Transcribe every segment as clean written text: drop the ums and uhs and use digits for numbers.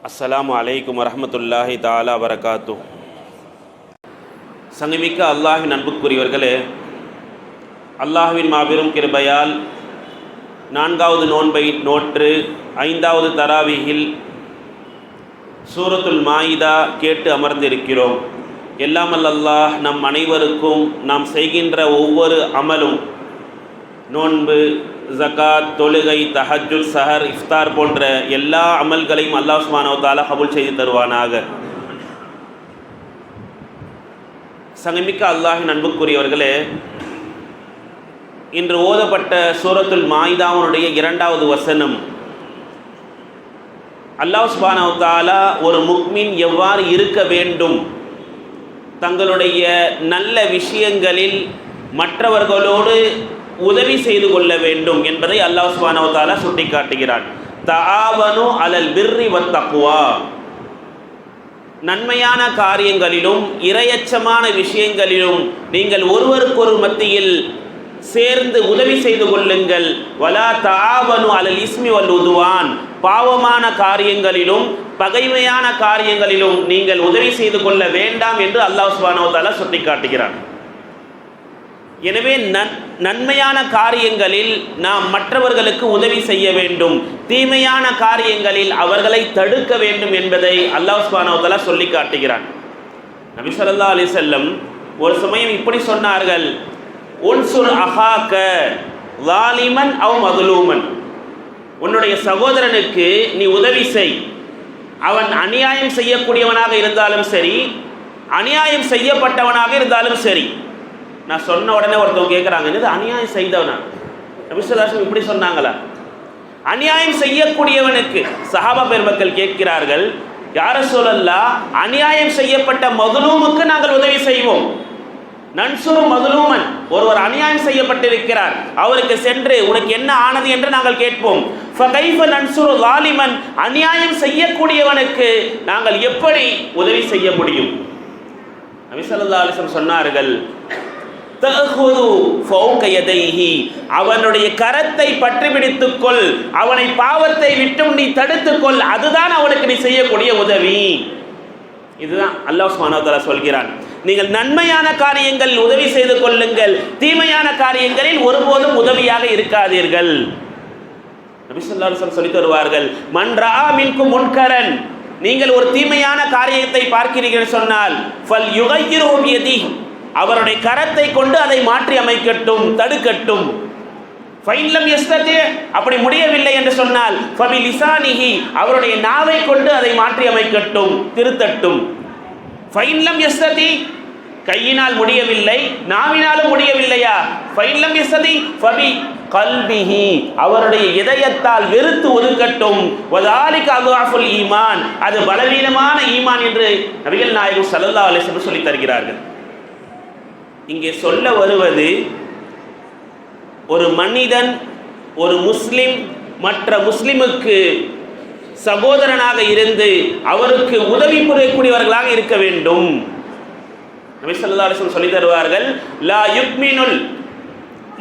அஸ்ஸலாமு அலைக்கும் வரஹ்மத்துல்லாஹி தஆலா வரகாத்து. சங்கமிக்க அல்லாஹ்வின் அன்புக்குரியவர்களே, அல்லாஹ்வின் மாபெரும் கிருபையால் 4வது நோன்பை நோற்று 5வது தராவீஹில் சூரத்துல் மாயிதா கேட்டு அமர்ந்திருக்கிறோம். எல்லாம் அல்லாஹ் நம் அனைவருக்கும் நாம் செய்கின்ற ஒவ்வொரு அமலும், நோன்பு, ஜகாத், தொழுகை, தஹஜ்ஜுத், சஹர், இஃப்தார் போன்ற எல்லா அமல்களையும் அல்லாஹ் சுப்ஹானஹு வ தஆலா கபூல் செய்து தருவானாக. சங்கமிக்க அல்லாஹ்வின் அன்புக்குரியவர்களே, இன்று ஓதப்பட்ட சூரத்துல் மாயிதாவுடைய 2வது வசனம், அல்லாஹ் சுப்ஹானஹு வ தஆலா ஒரு முக்மின் எவ்வாறு இருக்க வேண்டும், தங்களுடைய நல்ல விஷயங்களில் மற்றவர்களோடு உதவி செய்து கொள்ள வேண்டும் என்பதை அல்லாஹ் சுப்ஹானஹு வ தஆலா சுட்டிக்காட்டுகிறான். தஆவனு அலல் பிர்ரி வத் தக்வா, நன்மையான காரியங்களிலும் இறையச்சமான விஷயங்களிலும் நீங்கள் ஒருவருக்கொரு மத்தியில் சேர்ந்து உதவி செய்து கொள்ளுங்கள். வலா தஆவனு அலல் இஸ்மி வல் உதுவான், பாவமான காரியங்களிலும் பகைமையான காரியங்களிலும் நீங்கள் உதவி செய்து கொள்ள வேண்டாம் என்று அல்லாஹ் சுப்ஹானஹு வ தஆலா சுட்டிக்காட்டுகிறான். எனவே நன்மையான காரியங்களில் நாம் மற்றவர்களுக்கு உதவி செய்ய வேண்டும், தீமையான காரியங்களில் அவர்களை தடுக்க வேண்டும் என்பதை அல்லாஹ் சுப்ஹானஹு வ தஆலா சொல்லி காட்டுகிறான். நபி ஸல்லல்லாஹு அலைஹி வஸல்லம் ஒரு சமயம் இப்படி சொன்னார்கள், உன்சுர் அஹாக ஸாலிமன் அவ் மظلوமன், உன்னுடைய சகோதரனுக்கு நீ உதவி செய், அவன் அநியாயம் செய்யக்கூடியவனாக இருந்தாலும் சரி, அநியாயம் செய்யப்பட்டவனாக இருந்தாலும் சரி. நான் சொன்ன உடனே ஒருத்தவங்க கேட்குறாங்க, இது அநியாயம் செய்தவனா? நபி ஸல்லல்லாஹு அலைஹி வஸல்லம் இப்படி சொன்னாங்களா? அநியாயம் செய்யக்கூடியவனுக்கு சஹாபா பெருமக்கள் கேட்கிறார்கள், யா ரசூலல்லாஹ், அநியாயம் செய்யப்பட்ட மظلوமுக்கு நாங்கள் உதவி செய்வோம். நன்சுரு மظلوமன், ஒருவர் அநியாயம் செய்யப்பட்டிருக்கிறார், அவருக்கு சென்று உனக்கு என்ன ஆனது என்று நாங்கள் கேட்போம். ஃபகைஃப நன்சுரு ஸாலிமன், அநியாயம் செய்யக்கூடியவனுக்கு நாங்கள் எப்படி உதவி செய்ய முடியும்? நபி ஸல்லல்லாஹு அலைஹி வஸல்லம் சொன்னார்கள், தஅஹுது ஃபௌக யதைஹி, அவனுடைய கரத்தை பற்றி பிடித்துக்கொள், அவனை பாவத்தை விட்டும் நீ தடுத்துக்கொள், அதுதான் அவனுக்கு நீ செய்யக்கூடிய உதவி. இதுதான் அல்லாஹ் சுப்ஹானஹு வ தஆலா சொல்கிறான். நீங்கள் நன்மையான காரியங்களில் உதவி செய்து கொள்ளுங்கள், தீமையான காரியங்களில் ஒருபோதும் உதவியாக இருக்காதீர்கள். நபி ஸல்லல்லாஹு அலைஹி வஸல்லம் சொல்லி தருவார்கள், மன் ரஆ மின்கும் முன்கரன், நீங்கள் ஒரு தீமையான காரியத்தை பார்க்கிறீர்கள் சொன்னால், ஃபல் யுகையிரு பியதிஹி, அவருடைய கரத்தை கொண்டு அதை மாற்றி அமைக்கட்டும், தடுக்கட்டும். ஃபைன்லம் யஸ்ததி, அப்படி முடியவில்லை என்று சொன்னால் ஃபபி லிசானிஹி, அவருடைய நாவை கொண்டு அதை மாற்றி அமைக்கட்டும், திருத்தட்டும். ஃபைன்லம் யஸ்ததி, கையினால் முடியவில்லை, நாவினாலும் முடியவில்லையா? ஃபைன்லம் யஸ்ததி ஃபபி கல்பிஹி, அவருடைய இதயத்தால் வெறுத்து ஒதுக்கட்டும். வதாலிக அத்வாஃபுல் ஈமான், அது பலவீனமான ஈமான் என்று நபிகள் நாயகம் ஸல்லல்லாஹு அலைஹி வஸல்லம் சொல்லி தருகிறார்கள். இங்கே சொல்ல வருவது, ஒரு மனிதன், ஒரு முஸ்லிம் மற்ற முஸ்லிமுக்கு சகோதரனாக இருந்து அவருக்கு உதவி புரியக்கூடியவர்களாக இருக்க வேண்டும். நபி ஸல்லல்லாஹு அலைஹி வஸல்லம் சொல்லி தருவார்கள், லா யுக்மினுல்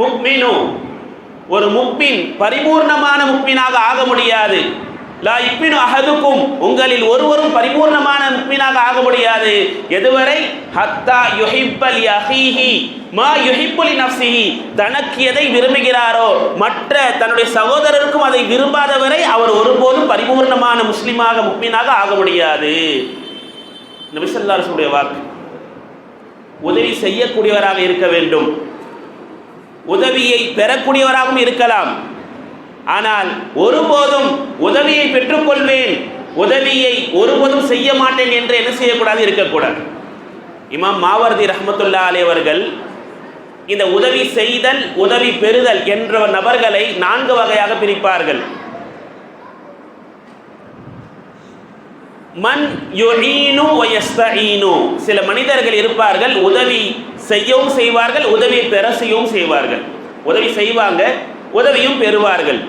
முக்மினு, ஒரு முக்மின் பரிபூர்ணமான முக்மினாக ஆக முடியாது. லா யுக்மினு அஹதுக்கும், உங்களில் ஒருவரும் பரிபூர்ணமான முக்மினாக ஆக முடியாது. எதுவரை? ஹத்தா யுஹிப்ப லி அஹீஹி மா யுஹிப்பு லி நஃப்ஸிஹி, தனக்கு எதை விரும்புகிறாரோ மற்ற தன்னுடைய சகோதரருக்கும் அதை விரும்பாதவரை அவர் ஒருபோதும் பரிபூர்ணமான முஸ்லிமாக முக்மினாக ஆக முடியாது. நபி ஸல்லல்லாஹு அலைஹி வஸல்லம் வாக்கு. உதவி செய்யக்கூடியவராக இருக்க வேண்டும், உதவியை பெறக்கூடியவராகவும் இருக்கலாம். ஆனால் ஒருபோதும் உதவியை பெற்றுக்கொள்வேன், உதவியை ஒருபோதும் செய்ய மாட்டேன் என்று என்ன செய்யக்கூடாது, இருக்கக்கூடாது. இமாம் மாவர்தி ரஹ்மத்துல்லாஹி அலைஹி அவர்கள் இந்த உதவி செய்தல், உதவி பெறுதல் என்ற நபர்களை 4 வகையாக பிரிப்பார்கள். மன் யுஈனு வ யஸ்தஈனு, சில மனிதர்கள் இருப்பார்கள், உதவி செய்யவும் செய்வார்கள், உதவி பெற செய்யவும் செய்வார்கள். உதவி செய்வாங்க, உதவியும் பெறுவார்கள்.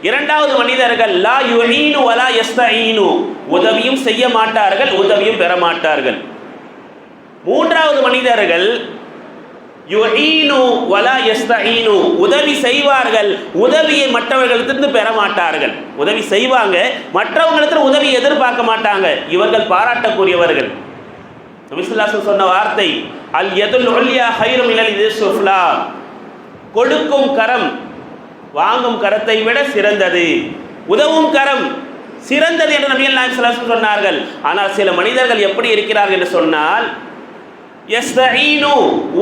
2வது மனிதர்கள் லா யுஈனு வலா யஸ்தஈனு, உதவியும் செய்ய மாட்டார்கள், உதவியும் பெற மாட்டார்கள். 3வது மனிதர்கள் யுஈனு வலா யஸ்தஈனு, உதவி செய்வார்கள், உதவியை மற்றவர்களிடத்திலிருந்து பெற மாட்டார்கள். உதவி செய்வாங்க, மற்றவங்களிடத்தில் உதவி எதிர்பார்க்க மாட்டாங்க. இவர்கள் பாராட்டக்கூடியவர்கள். நபி ஸல்லல்லாஹு அலைஹி வஸல்லம் சொன்ன வார்த்தை, அல் யதுல் உல்யா ஹைரும் மினல் யதிஸ் சுஃப்லா, கொடுக்கும் கரம் வாங்கும் கரத்தை விட சிறந்தது, உதவும் கரம் சிறந்தது என்று நபிகள் நாயகம் ஸல்லல்லாஹு அலைஹி வஸல்லம் சொன்னார்கள். ஆனால் சில மனிதர்கள் எப்படி இருக்கிறார்கள் என்று சொன்னால், யஸ்தஈனு,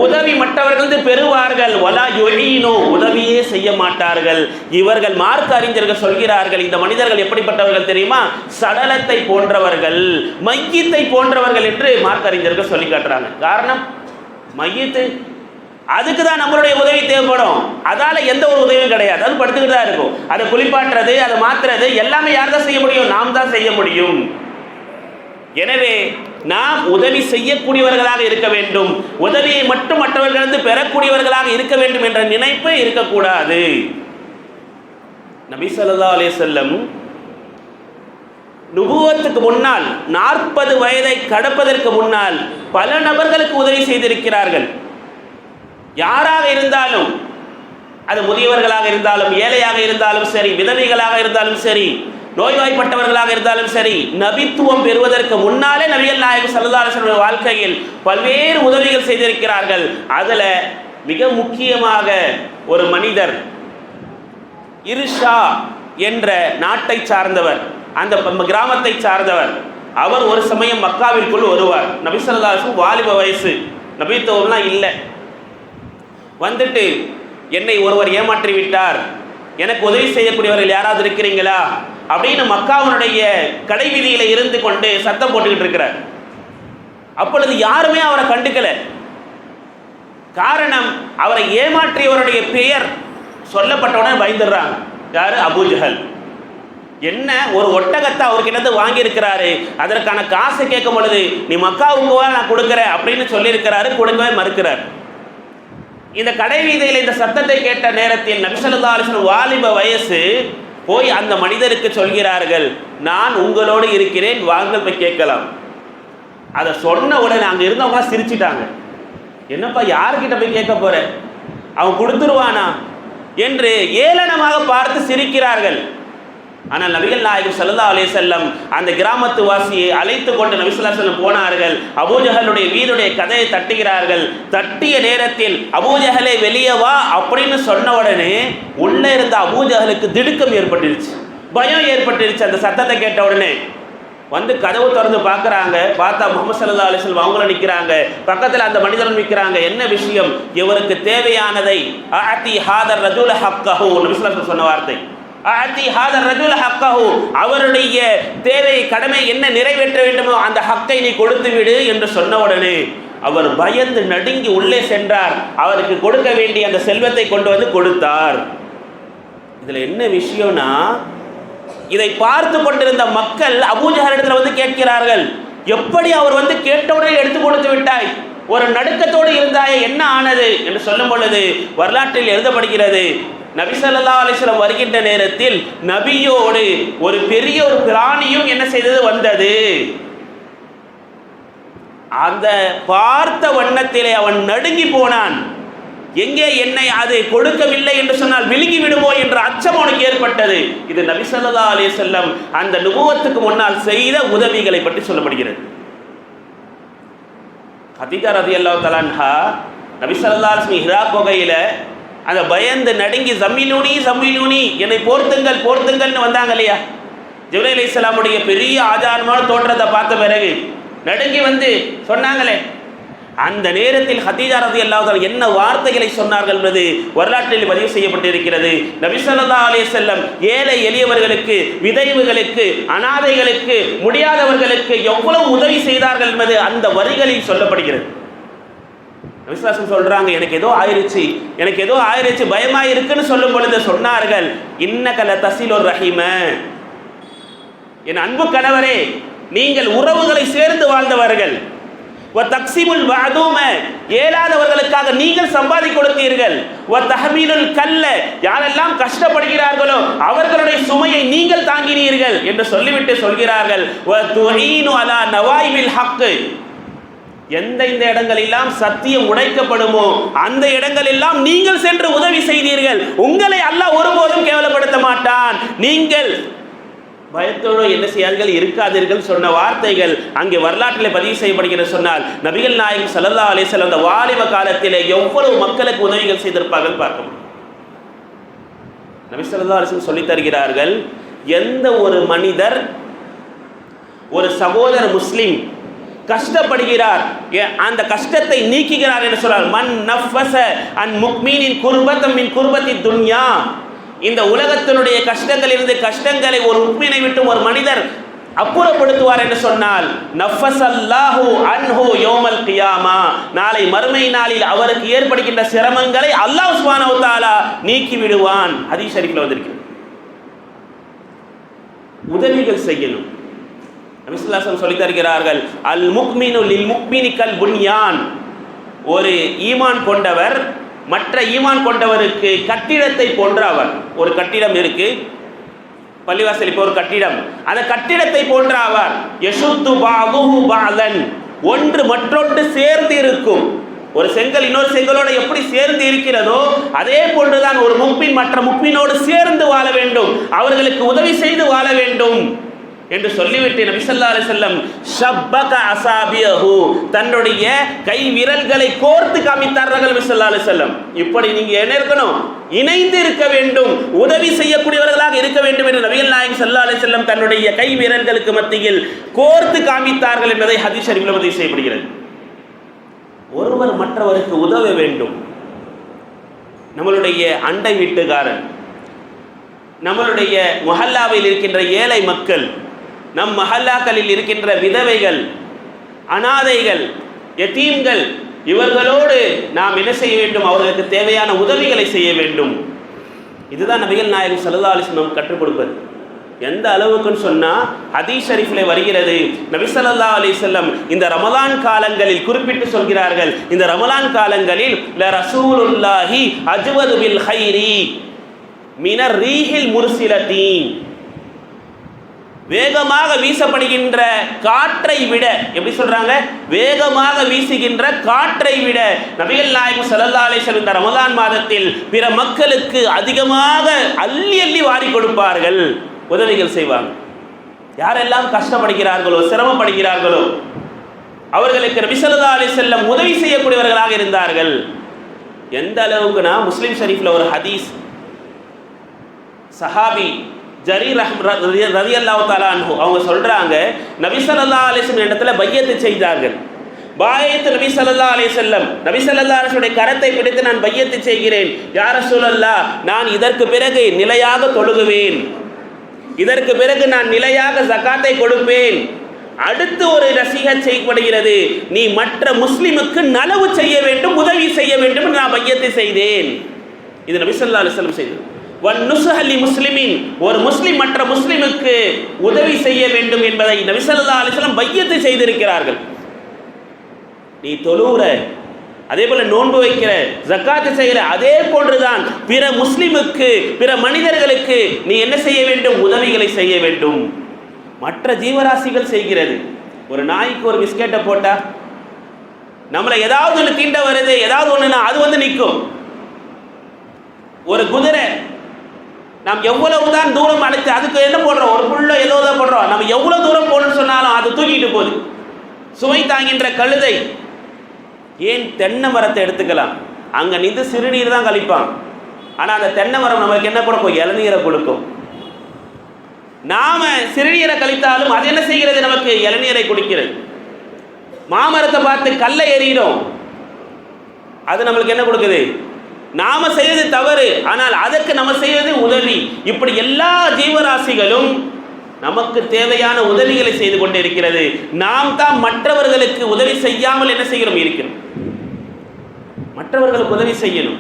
உதவி மற்றவர்கள் பெறுவார்கள், வலா யுஈனு, உதவியே செய்ய மாட்டார்கள். இவர்கள் மார்க்க அறிஞர்கள் சொல்கிறார்கள், இந்த மனிதர்கள் எப்படிப்பட்டவர்கள் தெரியுமா? சடலத்தை போன்றவர்கள், மையத்தை போன்றவர்கள் என்று மார்க்க அறிஞர்கள் சொல்லி காட்டுறாங்க. காரணம், மையத்து அதுக்கு தான் நம்மளுடைய உதவி தேவைப்படும். அதால எந்த ஒரு உதவியும் கிடையாது, அது படுத்துக்கிட்டு தான் இருக்கும். அதை குளிப்பாட்டுறது, அதை மாற்றுறது எல்லாமே யார் தான் செய்ய முடியும்? நாம் தான் செய்ய முடியும். எனவே நாம் உதவி செய்யக்கூடியவர்களாக இருக்க வேண்டும், உதவியை மட்டும் மற்றவர்களிருந்து பெறக்கூடியவர்களாக இருக்க வேண்டும் என்ற நினைப்பு இருக்கக்கூடாது. நபி ஸல்லல்லாஹு அலைஹி வஸல்லம் நுபுவத்துக்கு முன்னால் 40 வயதை கடப்பதற்கு முன்னால் பல நபர்களுக்கு உதவி செய்திருக்கிறார்கள். யாராக இருந்தாலும், அது முதியவர்களாக இருந்தாலும், ஏழையாக இருந்தாலும் சரி, விதவைகளாக இருந்தாலும் சரி, நோய்வாய்ப்பட்டவர்களாக இருந்தாலும் சரி, நபித்துவம் பெறுவதற்கு முன்னாலே நபிகள் நாயகம் ஸல்லல்லாஹு அலைஹி வஸல்லம் வாழ்க்கையில் பல்வேறு உதவிகள் செய்திருக்கிறார்கள். அதில் மிக முக்கியமாக ஒரு மனிதர் இர்ஷா என்ற நாட்டை சார்ந்தவர், அந்த கிராமத்தை சார்ந்தவர். அவர் ஒரு சமயம் மக்காவிற்குள் வருவார். நபி ஸல்லல்லாஹு அலைஹி வஸல்லம் வாலிப வயசு, நபித்துவம்லாம் இல்லை. வந்துட்டு, என்னை ஒருவர் ஏமாற்றி விட்டார், எனக்கு உதவி செய்யக்கூடியவர்கள் யாராவது இருக்கிறீங்களா அப்படின்னு மக்காவினுடைய கடை வீதியில இருந்து கொண்டு சத்தம் போட்டுக்கிட்டு இருக்கிறார். அப்பொழுது யாருமே அவரை கண்டுக்கல. காரணம், அவரை ஏமாற்றியவருடைய பெயர் சொல்லப்பட்டவுடனே பயந்துடுறாங்க. யாரு? அபூஜஹல். என்ன, ஒரு ஒட்டகத்தை அவர்கிட்ட வாங்கி இருக்கிறாரு, அதற்கான காசை கேட்கும் பொழுது நீ மக்காவுக்கு வா, நான் கொடுக்குறேன் அப்படின்னு சொல்லியிருக்கிறாரு. கொடுக்கவே மறுக்கிறார். இந்த கடை வீதியில் இந்த சத்தத்தை கேட்ட நேரத்தில் நபி ஸல்லல்லாஹு அலைஹி வஸல்லம் வாலிப வயசு, போய் அந்த மனிதருக்கு சொல்கிறார்கள், நான் உங்களோடு இருக்கிறேன், வாங்கள் போய் கேட்கலாம். அதை சொன்ன உடனே அங்கே இருந்தவங்க சிரிச்சிட்டாங்க. என்னப்பா, யாருக்கிட்ட போய் கேட்க போற, அவன் கொடுத்துருவானா என்று ஏளனமாக பார்த்து சிரிக்கிறார்கள். ஆனால் நபிகள் நாயகம் ஸல்லல்லாஹு அலைஹி வஸல்லம் அந்த கிராமத்து வாசியை அழைத்து கொண்டு நபி ஸல்லல்லாஹு அலைஹி வஸல்லம் போனார்கள். அபூஜஹலுடைய வீடுடைய கதையை தட்டுகிறார்கள். தட்டிய நேரத்தில் அபூஜஹலே வெளியே வா அப்படின்னு சொன்ன உடனே உள்ள இருந்த அபூஜஹலுக்கு திடுக்கம் ஏற்பட்டுருச்சு, பயம் ஏற்பட்டுருச்சு. அந்த சத்தத்தை கேட்ட உடனே வந்து கதவு திறந்து பார்க்குறாங்க. பார்த்தா முஹம்மது ஸல்லல்லாஹு அலைஹி வஸல்லம் அவங்கள நிற்கிறாங்க, பக்கத்தில் அந்த மனிதர்கள் நிற்கிறாங்க. என்ன விஷயம்? இவருக்கு தேவையானதை ஆதி ஹாதர் ரஜுல் ஹக்கஹு, நபி ஸல்லல்லாஹு அலைஹி வஸல்லம் சொன்ன வார்த்தை, ஆதி ஹாதர் ரஜுல் ஹக்கஹு, அவருடைய தேவை கடமை என்ன நிறைவேற்ற வேண்டுமோ அந்த ஹக்கை நீ கொடுத்து விடு என்று சொன்ன உடனே அவர் பயந்து நடுங்கி உள்ளே சென்றார். அவருக்கு கொடுக்க வேண்டிய அந்த செல்வத்தை கொண்டு வந்து கொடுத்தார். இதுல என்ன விஷயம்னா, இதை பார்த்து கொண்டிருந்த மக்கள் அபூஜஹலிடத்தில் வந்து கேட்கிறார்கள், எப்படி அவர் வந்து கேட்டவுடனே எடுத்து கொடுத்து விட்டாய், ஒரு நடுக்கத்தோடு இருந்தாயே, என்ன ஆனது என்று சொல்லும் பொழுது வரலாற்றில் எழுதப்படுகிறது, நபி ஸல்லல்லாஹு அலைஹி வஸல்லம் வருகின்ற நேரத்தில் நபியோடு ஒரு பெரிய ஒரு பிராணியும் என்ன செய்தது, வந்தது. அந்த பார்த்த வண்ணத்திலே அவன் நடுங்கி போனான். எங்கே என்னை அது கொடுக்கவில்லை என்று சொன்னால் விழுங்கி விடுமோ என்ற அச்சம் அவனுக்கு ஏற்பட்டது. இது நபி ஸல்லல்லாஹு அலைஹி வஸல்லம் அந்த நுபுவத்துக்கு முன்னால் செய்த உதவிகளை பற்றி சொல்லப்படுகிறது. ஹதீஜா ரலியல்லாஹு தஆலா அன்ஹா நபி ஸல்லல்லாஹு அலைஹி வஸல்லம் ஹிரா குகையில அந்த பயந்து நடுங்கி ஜம்மிலூனி ஜம்மிலூனி, என்னை போர்த்துங்கள் போர்த்துங்கள்னு வந்தாங்க இல்லையா? ஜிப்ரீல் அலைஹிஸ்ஸலாமுடைய பெரிய ஆதாரமான தோற்றத்தை பார்த்த பிறகு நடுங்கி வந்து சொன்னாங்களே, அந்த நேரத்தில் ஹதீஜா ரலியல்லாஹு தஆலா என்ன வார்த்தைகளை சொன்னார்கள் என்பது வரலாற்றில் பதிவு செய்யப்பட்டிருக்கிறது. நபி ஸல்லல்லாஹு அலைஹி வஸல்லம் ஏழை எளியவர்களுக்கு, விதவைகளுக்கு, அனாதைகளுக்கு, முடியாதவர்களுக்கு எவ்வளவு உதவி செய்தார்கள் என்பது அந்த வரிகளில் சொல்லப்படுகிறது. நபி ஸல்லல்லாஹு அலைஹி வஸல்லம் சொல்றாங்க, எனக்கு ஏதோ ஆயிருச்சு பயமா இருக்குன்னு சொல்லும் பொழுது சொன்னார்கள், இன்னக லதஸிலுர் ரஹீம, என் அன்பு கணவரே, நீங்கள் உறவுகளை சேர்ந்து வாழ்ந்தவர்கள், வதக்ஸிமுல் வஅதூம, ஏலாதவர்களுக்காக நீங்கள் சம்பாதி கொடுத்தீர்கள், வதஹமீலுல் கல்ல, யாரெல்லாம் கஷ்டப்படுகிறார்களோ அவர்களுடைய சுமையை நீங்கள் தாங்கினீர்கள் என்று சொல்லிவிட்டு சொல்கிறார்கள், வதுஈனு அலா நவாயிபில் ஹக், இந்த இடங்கள் எல்லாம் சத்தியம் உடைக்கப்படுமோ அந்த இடங்கள் எல்லாம் நீங்கள் சென்று உதவி செய்தீர்கள். உங்களை அல்லாஹ் ஒருபோதும் கேவலப்படுத்த மாட்டான். நீங்கள் பயத்தோடு என்ன செய்யார்கள், இருக்காதீர்கள் சொன்ன வார்த்தைகள் அங்கே வரலாற்றில் பதிவு செய்யப்படுகிறது. சொன்னால் நபிகள் நாயகம் ஸல்லல்லாஹு அலைஹி வஸல்லம் அந்த வாலிப காலத்திலே எவ்வளவு மக்களுக்கு உதவிகள் செய்திருப்பார்கள் பார்க்கணும். நபி ஸல்லல்லாஹு அலைஹி வஸல்லம் சொல்லித் தருகிறார்கள், எந்த ஒரு மனிதர் ஒரு சகோதர முஸ்லிம் கஷ்டப்படுகிறார், அந்த கஷ்டத்தை நீக்குகிறார் என்று சொல்றார். மன் நஃபஸ அன் முக்மீனின் குர்பத்தம் மின் குர்பத்தி துன்யா, இந்த உலகத்தினுடைய கஷ்டங்களிலிருந்து கஷ்டங்களை ஒரு முக்மீனை விட்டு ஒரு மனிதர் அப்புறப்படுத்துவார் என்று சொன்னால் நஃபஸல்லாஹு அன்ஹு யௌமல் கியாமா, நாளை மறுமை நாளில் அவருக்கு ஏற்படுகின்ற சிரமங்களை அல்லாஹ் சுப்ஹானஹு வ தஆலா நீக்கி விடுவான். ஹதீஸ் ஷரீஃப்ல வந்திருக்கு. உதவிகள் செய்யணும். நபி ஸல்லல்லாஹு அலைஹி வஸல்லம் சொல்லி தருகிறார்கள், அல் முக்மினு லில் முக்மினி கல் புன்யான், ஒரு ஈமான் கொண்டவர் மற்ற ஈமான் கொண்டவருக்கு கட்டிடத்தை போன்ற அவர். ஒரு கட்டிடம் இருக்கு, பள்ளிவாசல் இப்போ ஒரு கட்டிடம், அந்த கட்டிடத்தை போன்ற அவர். யஷுத்து பாதுஹு பாதன், ஒன்று மற்றொன்று சேர்ந்து இருக்கும். ஒரு செங்கல் இன்னொரு செங்கலோட எப்படி சேர்ந்து இருக்கிறதோ அதே போன்றுதான் ஒரு முக்மின் மற்ற முக்மினோடு சேர்ந்து வாழ வேண்டும், அவர்களுக்கு உதவி செய்து வாழ வேண்டும் என்று சொல்லிவிட்டு நபி ஸல்லல்லாஹு அலைஹி வஸல்லம் ஷப்பக அஸாபிஹு, தன்னுடைய கை விரல்களை கோர்த்து காமித்தார்கள் நபி ஸல்லல்லாஹு அலைஹி வஸல்லம். இப்படி நீங்க என்ன இருக்கணும், இணைந்து இருக்க வேண்டும், உதவி செய்யக்கூடியவர்களாக இருக்க வேண்டும் என்று நபிகள் நாயகம் ஸல்லல்லாஹு அலைஹி வஸல்லம் தன்னுடைய கை விரல்களுக்கு மத்தியில் கோர்த்து காமித்தார்கள் என்பதை ஹதீஸ் ஷரீஃபில் பதிவு செய்யப்படுகிறது. ஒருவர் மற்றவருக்கு உதவ வேண்டும். நம்மளுடைய அண்டை வீட்டுக்காரன், நம்மளுடைய மஹல்லாவில் இருக்கின்ற ஏழை மக்கள், நம் மஹல்லாக்களில் இருக்கின்ற விதவைகள், அனாதைகள், யதீம்கள், இவர்களோடு நாம் என்ன செய்ய வேண்டும், அவர்களுக்கு தேவையான உதவிகளை செய்ய வேண்டும். இதுதான் நபிகள் நாயகம் ஸல்லல்லாஹு அலைஹி வஸல்லம் கற்றுக் கொடுப்பது. எந்த அளவுக்குன்னு சொன்னா ஹதீஸ் ஷரீஃபிலே வருகிறது, நபி ஸல்லல்லாஹு அலைஹி வஸல்லம் இந்த ரமலான் காலங்களில் குறிப்பிட்டு சொல்கிறார்கள், இந்த ரமலான் காலங்களில் ல ரசூலுல்லாஹி அஜ்வது பில் கைரி மினர் ரீஹில் முர்சிலதி, வேகமாக வீசப்படுகின்ற காற்றை விட, எப்படி சொல்றாங்க, வேகமாக வீசுகின்ற காற்றை விட நபிகள் நாயகம் ஸல்லல்லாஹு அலைஹி வஸல்லம் இந்த ரமலான் மாதத்தில் பிற மக்களுக்கு அதிகமாக அள்ளி அள்ளி வாரி கொடுப்பார்கள், உதவிகள் செய்வாங்க. யாரெல்லாம் கஷ்டப்படுகிறார்களோ சிரமப்படுகிறார்களோ அவர்களுக்கு நபி ஸல்லல்லாஹு அலைஹி வஸல்லம் உதவி செய்யக்கூடியவர்களாக இருந்தார்கள். எந்த அளவுக்குனா முஸ்லிம் ஷரீஃப்ல ஒரு ஹதீஸ், சஹாபி ஜரீர் ரலியல்லாஹு தஆலா அன்ஹு அவங்க சொல்றாங்க, நபி ஸல்லல்லாஹு அலைஹி வஸல்லம் இடத்துல பையத்து செய்தார்கள். பாயத்து நபி ஸல்லல்லாஹு அலைஹி வஸல்லம், நபி ஸல்லல்லாஹு அலைஹி வஸல்லம் கரத்தை பிடித்து நான் பையத்து செய்கிறேன், யா ரசூலல்லாஹ் நான் இதற்கு பிறகு நிலையாக தொழுகுவேன், இதற்கு பிறகு நான் நிலையாக ஜகாத்தை கொடுப்பேன். அடுத்து ஒரு நசீஹத் செய்யப்படுகிறது, நீ மற்ற முஸ்லிமுக்கு நலவு செய்ய வேண்டும், உதவி செய்ய வேண்டும் என்று நான் பையத்தை செய்தேன். இது நபி ஸல்லல்லாஹு அலைஹி வஸல்லம் செய்தது. வன்னுஸஹலி முஸ்லிமின், ஒரு முஸ்லிம் மற்ற முஸ்லிமுக்கு உதவி செய்ய வேண்டும் என்பதை நபி ஸல்லல்லாஹு அலைஹி வஸல்லம் பையத்தை செய்திருக்கிறார்கள். நீ தொழுற, அதே போல நோன்பு வைக்கிற, ஜக்காத்து செய்கிற, அதே போன்றுதான் பிற முஸ்லிமுக்கு பிற மனிதர்களுக்கு நீ என்ன செய்ய வேண்டும், உதவிகளை செய்ய வேண்டும். மற்ற ஜீவராசிகள் செய்கிறது. ஒரு நாய்க்கு ஒரு பிஸ்கெட்டை போட்டா நம்மளை ஏதாவது ஒன்று தீண்ட வருது, ஏதாவது ஒண்ணுனா அது வந்து நிற்கும். ஒரு குதிரை நாம் எவ்வளவுதான் தூரம் அழைத்து அதுக்கு என்ன போடுறோம், ஒரு புல்ல ஏதோ தான் போடுறோம், நம்ம எவ்வளவு தூரம் போடணும்னு சொன்னாலும் அது தூக்கிட்டு போகுது. சுமை தாங்கின்ற கழுதை, ஏன் தென்னை மரத்தை எடுத்துக்கலாம், அங்கே நின்று சிறுநீர் தான் கழிப்பான், ஆனால் அந்த தென்னை மரம் நமக்கு என்ன கொடுக்கும், இளநீரை கொடுக்கும். நாம சிறுநீரை கழித்தாலும் அது என்ன செய்கிறது, நமக்கு இளநீரை குடிக்கிறது. மாமரத்தை பார்த்து கல்லை எறிகிறோம், அது நம்மளுக்கு என்ன கொடுக்குது, நாம செய்வது தவறு, ஆனால் அதற்கு நம்ம செய்வது உதவி. இப்படி எல்லா ஜீவராசிகளும் நமக்கு தேவையான உதவிகளை செய்து கொண்டு இருக்கிறது. நாம் தான் மற்றவர்களுக்கு உதவி செய்யாமல் என்ன செய்கிறோம், இருக்கிறோம். மற்றவர்களுக்கு உதவி செய்யணும்.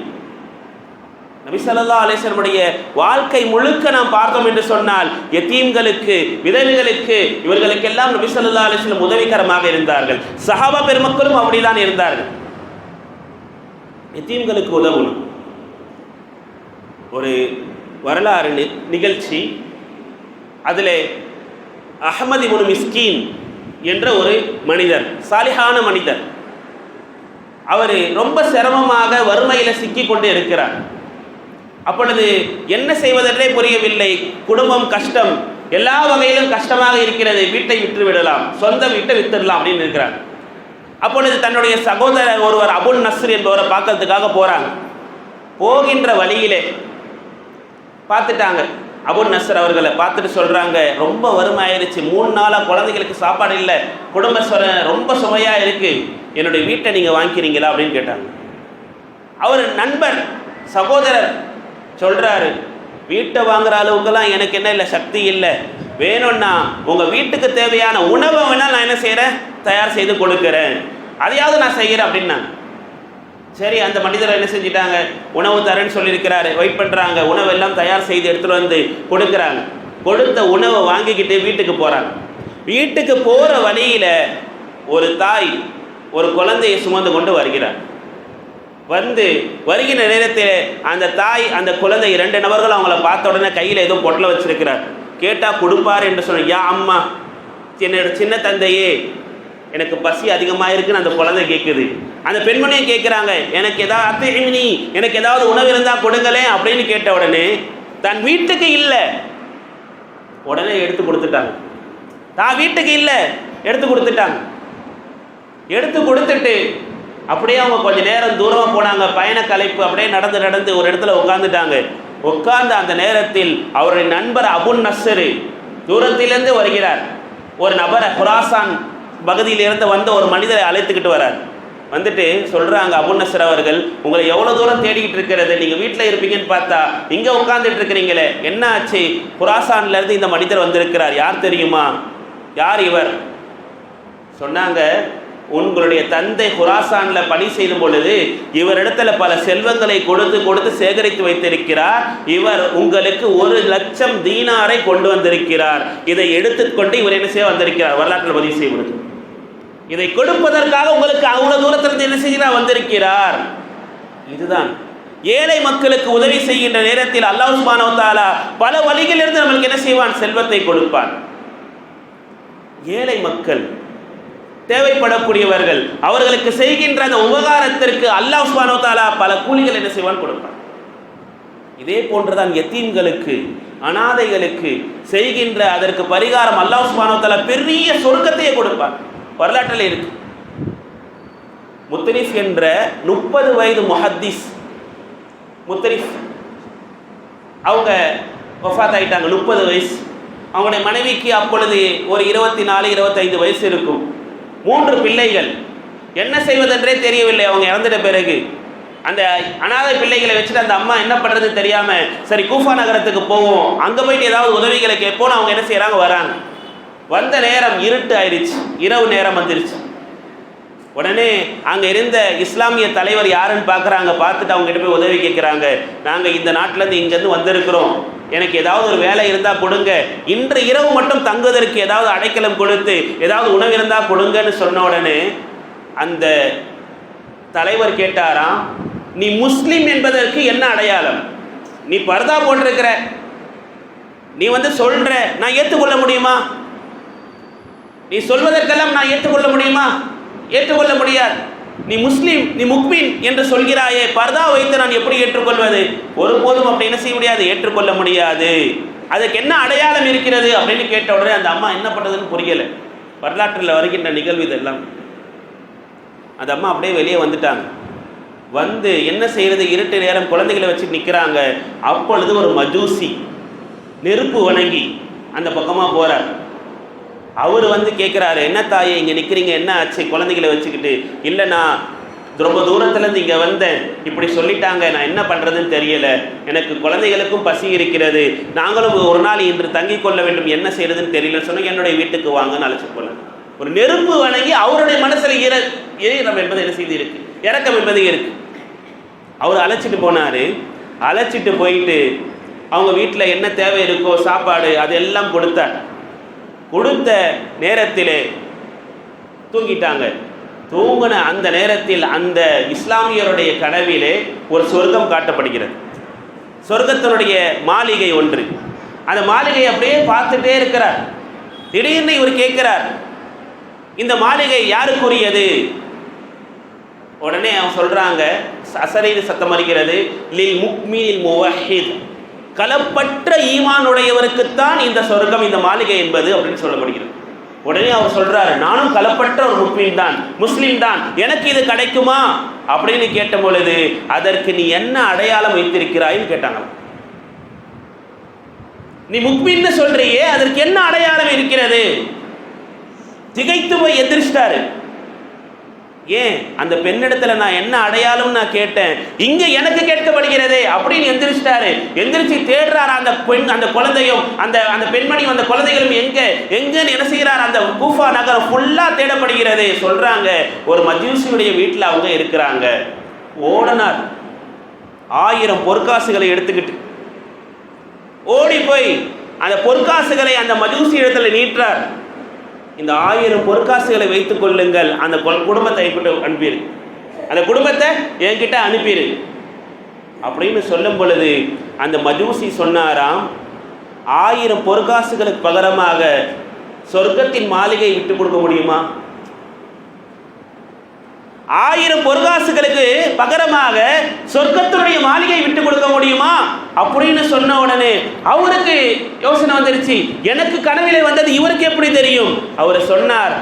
நபி ஸல்லல்லாஹு அலைஹி வஸல்லம் வாழ்க்கை முழுக்க நாம் பார்த்தோம் என்று சொன்னால் யதீம்களுக்கு, விதவைகளுக்கு, இவர்களுக்கெல்லாம் நபி ஸல்லல்லாஹு அலைஹி வஸல்லம் உதவிகரமாக இருந்தார்கள். சஹாபா பெருமக்களும் அப்படிதான் இருந்தார்கள். யதீம்களுக்கு உதவணும். ஒரு வரலாறு நிகழ்ச்சி, அதில் அஹ்மத் இப்னு மிஸ்கீன் என்ற ஒரு மனிதர், சாலிஹான மனிதர், அவர் ரொம்ப சிரமமாக வறுமையில் சிக்கி கொண்டு இருக்கிறார். அப்பொழுது என்ன செய்வதென்றே புரியவில்லை. குடும்பம் கஷ்டம், எல்லா வகையிலும் கஷ்டமாக இருக்கிறது. வீட்டை விற்று விடலாம், சொந்த வீட்டை வித்துடலாம் அப்படின்னு இருக்கிறார். அப்பொழுது தன்னுடைய சகோதரர் ஒருவர் அபுல் நஸ்ர் என்பவரை பார்க்கறதுக்காக போகிறாங்க. போகின்ற வழியிலே பார்த்துட்டாங்க. அபுல் நஸ்ர் அவர்களை பார்த்துட்டு சொல்கிறாங்க, ரொம்ப வறுமை ஆயிடுச்சு, 3 நாளாக குழந்தைகளுக்கு சாப்பாடு இல்லை, குடும்ப ரொம்ப சுமையாக இருக்குது, என்னுடைய வீட்டை நீங்கள் வாங்கிக்கிறீங்களா அப்படின்னு கேட்டாங்க. அவர் நண்பர் சகோதரர் சொல்கிறாரு, வீட்டை வாங்குற அளவுக்குலாம் எனக்கு என்ன இல்லை, சக்தி இல்லை, வேணும்னா உங்கள் வீட்டுக்கு தேவையான உணவை வேணால் நான் என்ன செய்கிறேன், தயார் செய்து கொடுக்குறேன், அதையாவது நான் செய்கிறேன் அப்படின்னாங்க. சரி, அந்த மனிதரை என்ன செஞ்சிட்டாங்க, உணவு தரேன்னு சொல்லியிருக்கிறாரு, வெயிட் பண்ணுறாங்க. உணவெல்லாம் தயார் செய்து எடுத்துகிட்டு வந்து கொடுக்குறாங்க. கொடுத்த உணவை வாங்கிக்கிட்டு வீட்டுக்கு போகிறாங்க. வீட்டுக்கு போகிற வழியில் ஒரு தாய் ஒரு குழந்தையை சுமந்து கொண்டு வருகிறார். வருகிற நேரத்தில் அந்த தாய் அந்த குழந்தை 2 நபர்கள் அவங்கள பார்த்த உடனே கையில் ஏதோ பொட்டலை வச்சிருக்கிறார். கேட்டால் கொடுப்பார் என்று சொன்ன, யா அம்மா, என்னோட சின்ன தந்தையே, எனக்கு பசி அதிகமாக இருக்குன்னு அந்த குழந்தை கேட்குது. அந்த பெண்மணியும் கேட்குறாங்க, எனக்கு ஏதாவது உணவு இருந்தால் கொடுங்களேன் அப்படின்னு கேட்ட உடனே தன் வீட்டுக்கு இல்லை, உடனே எடுத்து கொடுத்துட்டாங்க. தான் வீட்டுக்கு இல்லை, எடுத்து கொடுத்துட்டாங்க. எடுத்து கொடுத்துட்டு அப்படியே அவங்க கொஞ்சம் நேரம் தூரமாக போனாங்க. பயண கலைப்பு, அப்படியே நடந்து ஒரு இடத்துல உட்காந்துட்டாங்க. உட்கார்ந்து அந்த நேரத்தில் அவருடைய நண்பர் அபுல் நஸ்ர் தூரத்திலிருந்து வருகிறார். ஒரு நபரை, குராசான் பகுதியிலிருந்து வந்த ஒரு மனிதரை அழைத்துக்கிட்டு வரார். வந்துட்டு சொல்கிறாங்க, அபுல் நஸ்ர் அவர்கள், உங்களை எவ்வளோ தூரம் தேடிக்கிட்டு இருக்கிறது, நீங்கள் வீட்டில் இருப்பீங்கன்னு பார்த்தா இங்கே உட்காந்துட்டு இருக்கிறீங்களே, என்ன ஆச்சு? குராசான்லேருந்து இந்த மனிதர் வந்திருக்கிறார், யார் தெரியுமா? யார் இவர்? சொன்னாங்க, உங்களுடைய தந்தை குராசானில் பணி செய்யும் பொழுது இவரிடத்துல பல செல்வங்களை கொடுத்து சேகரித்து வைத்திருக்கிறார். இவர் உங்களுக்கு 1,00,000 தீனாரை கொண்டு வந்திருக்கிறார். இதை எடுத்துக்கொண்டு இவர் என்ன செய்ய வந்திருக்கிறார், வரலாற்றில் பதிவு செய்வது. இதை கொடுப்பதற்காக உங்களுக்கு அவ்வளவு தூரத்திலிருந்து என்ன செய்கிறார், வந்திருக்கிறார். இதுதான் ஏழை மக்களுக்கு உதவி செய்கின்ற நேரத்தில் அல்லாஹ் சுப்ஹானஹு வ தஆலா பல வழிகளிலிருந்து நம்மளுக்கு என்ன செய்வான், செல்வத்தை கொடுப்பான். ஏழை மக்கள், தேவைப்படக்கூடியவர்கள், அவர்களுக்கு செய்கின்ற அந்த உபகாரத்திற்கு அல்லாஹ் சுப்ஹானஹு வ தஆலா பல கூலிகள் என்ன செய்வான், கொடுப்பான். இதே போன்றுதான் யத்தீம்களுக்கு, அனாதைகளுக்கு செய்கின்ற அதற்கு பரிகாரம் அல்லாஹ் சுப்ஹானஹு வ தஆலா பெரிய சொர்க்கத்தையே கொடுப்பான். வரலாற்றில் இருக்கு. முத்தரிஃப் என்ற 30 வயது முஹத்திஸ், முத்தரிஃப் அவங்க வஃபாத் ஆயிட்டாங்க. 30 வயசு. அவங்களுடைய மனைவிக்கு அப்பொழுது ஒரு 24-25 வயசு இருக்கும். 3 பிள்ளைகள். என்ன செய்வதென்றே தெரியவில்லை. அவங்க இறந்துட்ட பிறகு அந்த அனாதை பிள்ளைகளை வச்சுட்டு அந்த அம்மா என்ன பண்ணுறது தெரியாமல், சரி கூஃபா நகரத்துக்கு போவோம், அங்கே போயிட்டு ஏதாவது உதவிகளை கேட்போன்னு அவங்க என்ன செய்கிறாங்க, வராங்க. வந்த நேரம் இருட்டு ஆயிடுச்சு, இரவு நேரம் வந்துருச்சு. உடனே அங்கே இருந்த இஸ்லாமிய தலைவர் யாருன்னு பார்க்குறாங்க. பார்த்துட்டு அவங்க கிட்ட போய் உதவி கேட்குறாங்க. நாங்கள் இந்த நாட்டிலேருந்து இங்கேருந்து வந்திருக்கிறோம், எனக்கு ஏதாவது ஒரு வேலை இருந்தால் கொடுங்க, இன்று இரவு மட்டும் தங்குவதற்கு ஏதாவது அடைக்கலம் கொடுத்து ஏதாவது உணவு இருந்தால் கொடுங்கன்னு சொன்ன உடனே அந்த தலைவர் கேட்டாராம், நீ முஸ்லீம் என்பதற்கு என்ன அடையாளம்? நீ பர்தா போட்டிருக்கிற, நீ சொல்ற, நான் ஏற்றுக்கொள்ள முடியுமா? நீ சொல்வதற்கெல்லாம் நான் ஏற்றுக்கொள்ள முடியுமா? ஏற்றுக்கொள்ள முடியாது. நீ முஸ்லீம், நீ முக்மின் என்று சொல்கிறாயே, பர்தா வைத்து நான் எப்படி ஏற்றுக்கொள்வது? ஒருபோதும் அப்படி என்ன செய்ய முடியாது, ஏற்றுக்கொள்ள முடியாது. அதுக்கு என்ன அடையாளம் இருக்கிறது அப்படின்னு கேட்ட உடனே அந்த அம்மா என்ன பண்ணுறதுன்னு புரியலை. வரலாற்றில் வருகின்ற நிகழ்வு இதெல்லாம். அந்த அம்மா அப்படியே வெளியே வந்துட்டாங்க. என்ன செய்யறது, இருட்டு நேரம், குழந்தைகளை வச்சு நிற்கிறாங்க. அப்பொழுது ஒரு மஜூசி நெருப்பு வணங்கி அந்த பக்கமாக போகிறார். அவர் கேட்குறாரு, என்ன தாயே இங்கே நிற்கிறீங்க, என்ன ஆச்சு குழந்தைகளை வச்சுக்கிட்டு? இல்லை, நான் ரொம்ப தூரத்துலேருந்து இங்கே வந்தேன், இப்படி சொல்லிட்டாங்க, நான் என்ன பண்ணுறதுன்னு தெரியலை, எனக்கு குழந்தைகளுக்கும் பசி இருக்கிறது, நாங்களும் ஒரு நாள் இன்று தங்கிக் கொள்ள வேண்டும், என்ன செய்யறதுன்னு தெரியலன்னு சொன்னால் என்னுடைய வீட்டுக்கு வாங்கன்னு அழைச்சிட்டு போனேன். ஒரு நெருப்பு வணங்கி அவருடைய மனசில் ஈரம் என்பது என்ன செய்து இருக்கு, இறக்கம் என்பது இருக்கு. அவர் அழைச்சிட்டு போனார். அழைச்சிட்டு போயிட்டு அவங்க வீட்டில் என்ன தேவை இருக்கோ சாப்பாடு அதெல்லாம் கொடுத்தார். கொடுத்த நேரத்திலே தூங்கிட்டாங்க. தூங்கின அந்த நேரத்தில் அந்த இஸ்லாமியருடைய கனவிலே ஒரு சொர்க்கம் காட்டப்படுகிறது. சொர்க்கத்தினுடைய மாளிகை ஒன்று. அந்த மாளிகை அப்படியே பார்த்துட்டே இருக்கிறார். திடீர்னு இவர் கேட்கிறார், இந்த மாளிகை யாருக்குரியது? உடனே அவன் சொல்றாங்க, அசரீது சத்தம் வருகிறது, லில் முக்மினில் முவஹித், கலப்பற்ற ஈமான் உடையவருக்குத்தான் இந்த சொர்க்கம், இந்த மாளிகை என்பது அப்படின்னு சொல்லப்படுகிறது. உடனே அவர் சொல்றாரு, நானும் கலப்பற்ற ஒரு முக்மீன் தான், முஸ்லீம் தான், எனக்கு இது கிடைக்குமா அப்படின்னு கேட்ட பொழுது, அதற்கு நீ என்ன அடையாளம் வைத்திருக்கிறாய்ன்னு கேட்டாங்க. நீ முக்மீன்னு சொல்றியே, அதற்கு என்ன அடையாளம் இருக்கிறது? திகைத்து போய் எதிர்ச்சிட்டாரு. ஏன் அந்த பெண்ணிடத்துல நான் என்ன அடையாளம் நான் கேட்டேன், இங்க எனக்கு கேட்கப்படுகிறதே அப்படின்னு எந்திரிச்சிட்டாரு. எந்திரிச்சு தேடுறாரு அந்த பெண், அந்த குழந்தையும் அந்த பெண்மணியும் அந்த குழந்தைகளும் எங்கன்னு என்ன செய்யறாரு, அந்த கூஃபா நகரம் ஃபுல்லா தேடப்படுகிறது. சொல்றாங்க, ஒரு மஜூசியுடைய வீட்டில் அவங்க இருக்கிறாங்க. ஓடனார் 1000 பொற்காசுகளை எடுத்துக்கிட்டு ஓடி போய் அந்த பொற்காசுகளை அந்த மஜூசி இடத்துல நீட்டுறார். இந்த 1000 பொற்காசுகளை வைத்துக் கொள்ளுங்கள், அந்த குடும்பத்தை அனுப்பிடு, அந்த குடும்பத்தை என்கிட்ட அனுப்பிடு அப்படின்னு சொல்லும் பொழுது அந்த மஜூசி சொன்னாராம், 1000 பொற்காசுகளுக்கு பகரமாக சொர்க்கத்தின் மாளிகை விட்டு கொடுக்க முடியுமா? 1000 பொற்காசுகளுக்கு பகரமாக சொர்க்கத்தினுடைய மாளிகை விட்டு கொடுக்க முடியுமா அப்படின்னு சொன்ன உடனே அவருக்கு யோசனை வந்துருச்சு. எனக்கு கனவிலே வந்தது இவருக்கு எப்படி தெரியும்? அவர் சொன்னார்,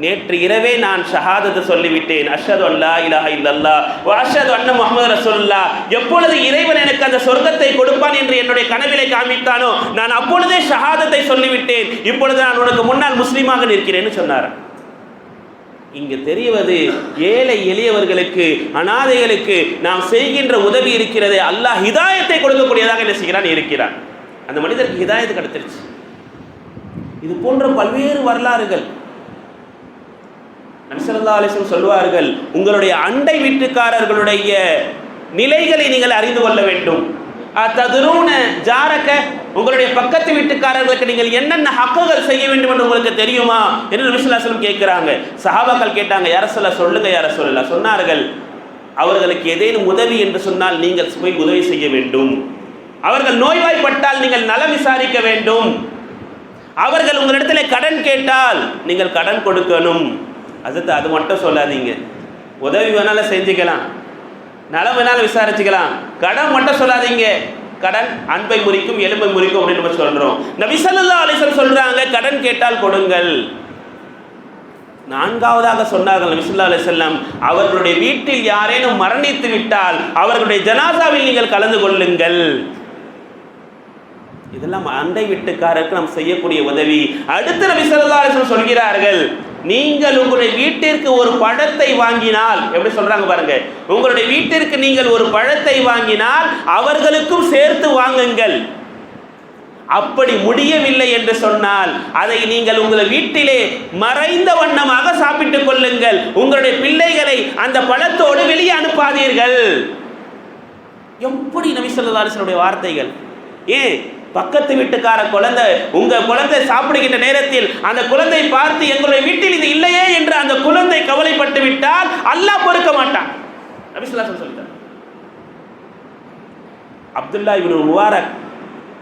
நேற்று இரவே நான் ஷஹாதத்தை சொல்லிவிட்டேன், அஷ்ஹது அல்லா இலாஹ இல்லல்லாஹ் வ அஷ்ஹது அன்ன முஹம்மது ரசூலுல்லாஹ். எப்பொழுது இறைவன் எனக்கு அந்த சொர்க்கத்தை கொடுப்பான் என்று என்னுடைய கனவிலே காமித்தானோ, நான் அப்பொழுதே ஷஹாதத்தை சொல்லிவிட்டேன், இப்பொழுது நான் உனக்கு முன்னால் முஸ்லீமாக நிற்கிறேன்னு சொன்னார். இங்கு தெரிவது, ஏழை எளியவர்களுக்கு, அனாதைகளுக்கு நாம் செய்கின்ற உதவி இருக்கிறதே, அல்லாஹ் ஹிதாயத்தை கொடுக்கக்கூடியதாக என்ன செய்கிறான், இருக்கிறான். அந்த மனிதருக்கு ஹிதாயத்து கிடைச்சிருச்சு. இது போன்ற பல்வேறு வரலாறுகள் நபி ஸல்லல்லாஹு அலைஹி வஸல்லம் சொல்வார்கள், உங்களுடைய அண்டை வீட்டுக்காரர்களுடைய நிலைகளை நீங்கள் அறிந்து கொள்ள வேண்டும். ததுரூன ஜாரக, உங்களுடைய பக்கத்து வீட்டுக்காரர்களுக்கு நீங்கள் என்னென்ன ஹக்குகள் செய்ய வேண்டும் என்று உங்களுக்கு தெரியுமா என்று நபி ஸல்லல்லாஹு அலைஹி வஸல்லம் கேட்கிறாங்க. சஹாபாக்கள் கேட்டாங்க, யா ரசூலல்லாஹ் சொல்லுங்க யா ரசூலல்லாஹ். சொன்னார்கள், அவர்களுக்கு ஏதேனும் உதவி என்று சொன்னால் நீங்கள் போய் உதவி செய்ய வேண்டும். அவர்கள் நோய்வாய்ப்பட்டால் நீங்கள் நலம் விசாரிக்க வேண்டும். அவர்கள் உங்களிடத்தில் கடன் கேட்டால் நீங்கள் கடன் கொடுக்கணும். அது மட்டும் சொல்லாதீங்க, உதவி வேணாலும் செஞ்சுக்கலாம், நலம் வேணாலும் விசாரிச்சுக்கலாம், கடன் மட்டும் சொல்லாதீங்க. கடன் அன்பை முறிக்கும், எலும்பை முறிக்கும் அப்படின்னு நம்ம சொல்றோம். நபி ஸல்லல்லாஹு அலைஹி வஸல்லம் சொல்றாங்க, கடன் கேட்டால் கொடுங்கள். நான்காவதாக சொன்னார்கள் நபி ஸல்லல்லாஹு அலைஹி வஸல்லம், அவர்களுடைய வீட்டில் யாரேனும் மரணித்து விட்டால் அவர்களுடைய ஜனாசாவில் நீங்கள் கலந்து கொள்ளுங்கள். இதெல்லாம் அண்டை வீட்டுக்காரருக்கு நாம் செய்யக்கூடிய உதவி. அடுத்து நபி ஸல்லல்லாஹு அலைஹி வஸல்லம் சொல்கிறார்கள், நீங்கள் உங்களுடைய வீட்டிற்கு ஒரு பழத்தை வாங்கினால், எப்படி சொல்றாங்க பாருங்க, உங்களுடைய வீட்டிற்கு நீங்கள் ஒரு பழத்தை வாங்கினால் அவர்களுக்கும் சேர்த்து வாங்குங்கள். அப்படி முடியவில்லை என்று சொன்னால் அதை நீங்கள் உங்கள் வீட்டிலே மறைந்த வண்ணமாக சாப்பிட்டுக் கொள்ளுங்கள். உங்களுடைய பிள்ளைகளை அந்த பழத்தோடு வெளியே அனுப்பாதீர்கள். எப்படி நபி ஸல்லல்லாஹு அலைஹி வஸல்லம் வார்த்தைகள்! ஏன் பக்கத்து வீட்டுக்கார குழந்தை, உங்க குழந்தை சாப்பிடுகின்ற நேரத்தில் அந்த குழந்தை பார்த்து எங்களுடைய வீட்டில் இது இல்லையே என்று அந்த குழந்தை கவலைப்பட்டு விட்டால் அல்லாஹ் பொறுக்க மாட்டான். நபி ஸல்லல்லாஹு அலைஹி வஸல்லம் சொல்லிட்டார். அப்துல்லா இப்னு முபாரக்